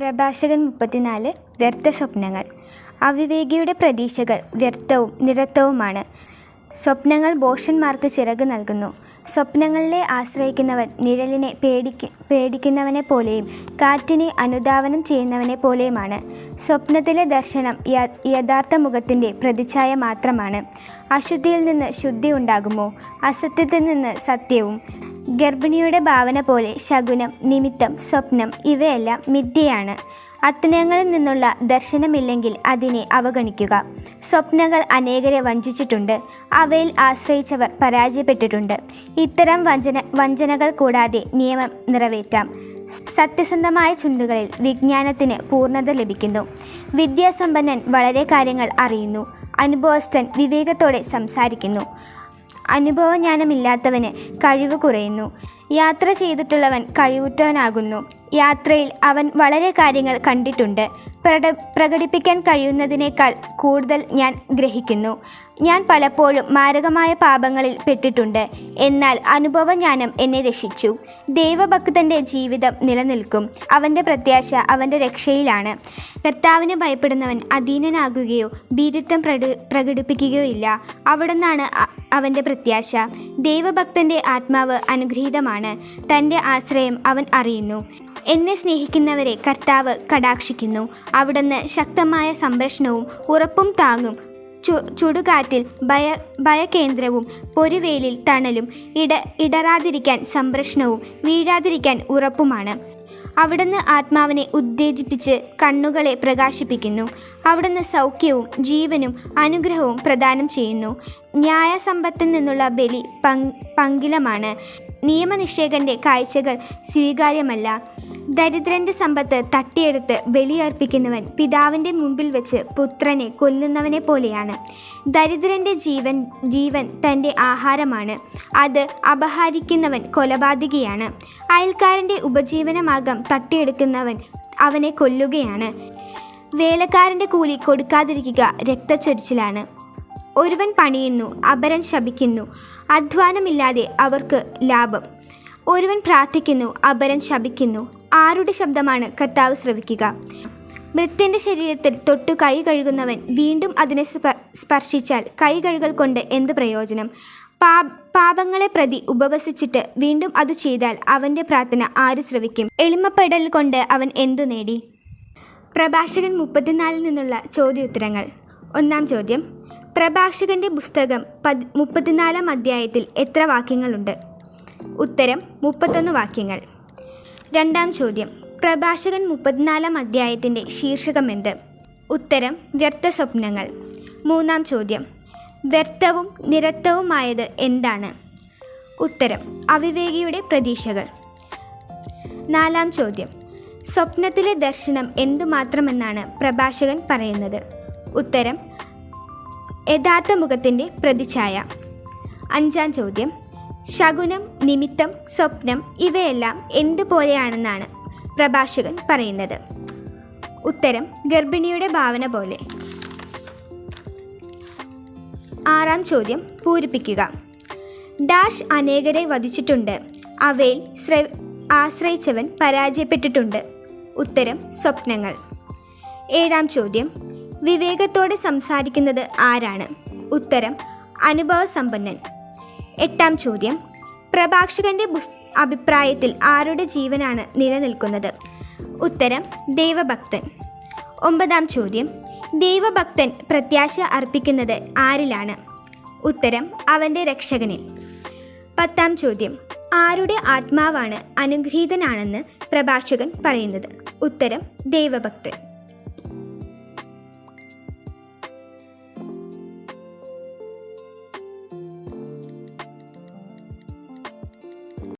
പ്രഭാഷകൻ 34 വ്യർത്ഥ സ്വപ്നങ്ങൾ. അവിവേകിയുടെ പ്രതീക്ഷകൾ വ്യർത്ഥവും നിരർത്ഥവുമാണ്. സ്വപ്നങ്ങൾ ഭോഷന്മാർക്ക് ചിറക് നൽകുന്നു. സ്വപ്നങ്ങളിലെ ആശ്രയിക്കുന്നവൻ നിഴലിനെ പേടിക്കുന്നവനെ പോലെയും കാറ്റിനെ അനുധാവനം ചെയ്യുന്നവനെ പോലെയുമാണ്. സ്വപ്നത്തിലെ ദർശനം യഥാർത്ഥ മുഖത്തിൻ്റെ പ്രതിച്ഛായ മാത്രമാണ്. അശുദ്ധിയിൽ നിന്ന് ശുദ്ധി ഉണ്ടാകുമോ? അസത്യത്തിൽ നിന്ന് സത്യവും. ഗർഭിണിയുടെ ഭാവന പോലെ ശകുനം, നിമിത്തം, സ്വപ്നം ഇവയെല്ലാം മിഥ്യയാണ്. അത്തരങ്ങളിൽ നിന്നുള്ള ദർശനമില്ലെങ്കിൽ അതിനെ അവഗണിക്കുക. സ്വപ്നങ്ങൾ അനേകരെ വഞ്ചിച്ചിട്ടുണ്ട്. അവയിൽ ആശ്രയിച്ചവർ പരാജയപ്പെട്ടിട്ടുണ്ട്. ഇത്തരം വഞ്ചനകൾ കൂടാതെ നിയമം നിറവേറ്റാം. സത്യസന്ധമായ ചുണ്ടുകളിൽ വിജ്ഞാനത്തിന് പൂർണ്ണത ലഭിക്കുന്നു. വിദ്യാസമ്പന്നൻ വളരെ കാര്യങ്ങൾ അറിയുന്നു. അനുഭവസ്ഥൻ വിവേകത്തോടെ സംസാരിക്കുന്നു. അനുഭവജ്ഞാനമില്ലാത്തവന് കഴിവ് കുറയുന്നു. യാത്ര ചെയ്തിട്ടുള്ളവൻ കഴിവുറ്റവനാകുന്നു. യാത്രയിൽ അവൻ വളരെ കാര്യങ്ങൾ കണ്ടിട്ടുണ്ട്. പ്രകടിപ്പിക്കാൻ കഴിയുന്നതിനേക്കാൾ കൂടുതൽ ഞാൻ ഗ്രഹിക്കുന്നു. ഞാൻ പലപ്പോഴും മാരകമായ പാപങ്ങളിൽ പെട്ടിട്ടുണ്ട്. എന്നാൽ അനുഭവജ്ഞാനം എന്നെ രക്ഷിച്ചു. ദൈവഭക്തൻ്റെ ജീവിതം നിലനിൽക്കും. അവൻ്റെ പ്രത്യാശ അവൻ്റെ രക്ഷയിലാണ്. കർത്താവിന് ഭയപ്പെടുന്നവൻ അധീനനാകുകയോ ഭീരുത്വം പ്രകടിപ്പിക്കുകയോ ഇല്ല. അവിടുന്നാണ് അവൻ്റെ പ്രത്യാശ. ദൈവഭക്തൻ്റെ ആത്മാവ് അനുഗ്രഹീതമാണ്. തൻ്റെ ആശ്രയം അവൻ അറിയുന്നു. എന്നെ സ്നേഹിക്കുന്നവരെ കർത്താവ് കടാക്ഷിക്കുന്നു. അവിടുന്ന് ശക്തമായ സംരക്ഷണവും ഉറപ്പും താങ്ങും. ചുടുകാറ്റിൽ ഭയകേന്ദ്രവും പൊരുവേലിൽ തണലും. ഇടറാതിരിക്കാൻ സംരക്ഷണവും വീഴാതിരിക്കാൻ ഉറപ്പുമാണ്. അവിടുന്ന് ആത്മാവിനെ ഉത്തേജിപ്പിച്ച് കണ്ണുകളെ പ്രകാശിപ്പിക്കുന്നു. അവിടുന്ന് സൗഖ്യവും ജീവനും അനുഗ്രഹവും പ്രദാനം ചെയ്യുന്നു. ന്യായസമ്പത്തിൽ നിന്നുള്ള ബലി പങ്കിലമാണ്. നിയമനിഷേധൻ്റെ കാഴ്ചകൾ സ്വീകാര്യമല്ല. ദരിദ്രൻ്റെ സമ്പത്ത് തട്ടിയെടുത്ത് ബലിയർപ്പിക്കുന്നവൻ പിതാവിൻ്റെ മുമ്പിൽ വെച്ച് പുത്രനെ കൊല്ലുന്നവനെ പോലെയാണ്. ദരിദ്രൻ്റെ ജീവൻ തൻ്റെ ആഹാരമാണ്. അത് അപഹരിക്കുന്നവൻ കൊലപാതകിയാണ്. അയൽക്കാരൻ്റെ ഉപജീവനമാർഗം തട്ടിയെടുക്കുന്നവൻ അവനെ കൊല്ലുകയാണ്. വേലക്കാരൻ്റെ കൂലി കൊടുക്കാതിരിക്കുക രക്തച്ചൊരിച്ചിലാണ്. ഒരുവൻ പണിയുന്നു, അപരൻ ശപിക്കുന്നു. അധ്വാനമില്ലാതെ അവർക്ക് ലാഭം. ഒരുവൻ പ്രാർത്ഥിക്കുന്നു, അപരൻ ശപിക്കുന്നു. ആരുടെ ശബ്ദമാണ് കർത്താവ് ശ്രവിക്കുക? മൃത്യൻ്റെ ശരീരത്തിൽ തൊട്ടു കൈ കഴുകുന്നവൻ വീണ്ടും അതിനെ സ്പർശിച്ചാൽ കൈ കഴുകൽ കൊണ്ട് എന്ത് പ്രയോജനം? പാപങ്ങളെ പ്രതി ഉപവസിച്ചിട്ട് വീണ്ടും അത് ചെയ്താൽ അവൻ്റെ പ്രാർത്ഥന ആര് ശ്രവിക്കും? എളിമപ്പെടൽ കൊണ്ട് അവൻ എന്തു നേടി? പ്രഭാഷകൻ 34 നിന്നുള്ള ചോദ്യോത്തരങ്ങൾ. ഒന്നാം ചോദ്യം: പ്രഭാഷകൻ്റെ പുസ്തകം 34 അധ്യായത്തിൽ എത്ര വാക്യങ്ങളുണ്ട്? ഉത്തരം: 31 വാക്യങ്ങൾ. രണ്ടാം ചോദ്യം: പ്രഭാഷകൻ 34 അധ്യായത്തിൻ്റെ ശീർഷകമെന്ത്? ഉത്തരം: വ്യർത്ഥ സ്വപ്നങ്ങൾ. മൂന്നാം ചോദ്യം: വ്യർത്ഥവും നിരർത്ഥവുമായത് എന്താണ്? ഉത്തരം: അവിവേകിയുടെ പ്രതീക്ഷകൾ. നാലാം ചോദ്യം: സ്വപ്നത്തിലെ ദർശനം എന്തുമാത്രമെന്നാണ് പ്രഭാഷകൻ പറയുന്നത്? ഉത്തരം: യഥാർത്ഥ മുഖത്തിൻ്റെ പ്രതിച്ഛായ. അഞ്ചാം ചോദ്യം: ശകുനം, നിമിത്തം, സ്വപ്നം ഇവയെല്ലാം എന്തുപോലെയാണെന്നാണ് പ്രഭാഷകൻ പറയുന്നത്? ഉത്തരം: ഗർഭിണിയുടെ ഭാവന പോലെ. ആറാം ചോദ്യം പൂരിപ്പിക്കുക. ഡാഷ് അനേകരെ വധിച്ചിട്ടുണ്ട്. അവയിൽ ആശ്രയിച്ചവൻ പരാജയപ്പെട്ടിട്ടുണ്ട്. ഉത്തരം: സ്വപ്നങ്ങൾ. ഏഴാം ചോദ്യം: വിവേകത്തോടെ സംസാരിക്കുന്നത് ആരാണ്? ഉത്തരം: അനുഭവസമ്പന്നൻ. എട്ടാം ചോദ്യം: പ്രഭാഷകൻ്റെ അഭിപ്രായത്തിൽ ആരുടെ ജീവനാണ് നിലനിൽക്കുന്നത്? ഉത്തരം: ദൈവഭക്തൻ. ഒമ്പതാം ചോദ്യം: ദൈവഭക്തൻ പ്രത്യാശ അർപ്പിക്കുന്നത് ആരിലാണ്? ഉത്തരം: അവൻ്റെ രക്ഷകനിൽ. പത്താം ചോദ്യം: ആരുടെ ആത്മാവാണ് അനുഗ്രഹീതനാണെന്ന് പ്രഭാഷകൻ പറയുന്നത്? ഉത്തരം: ദൈവഭക്തൻ.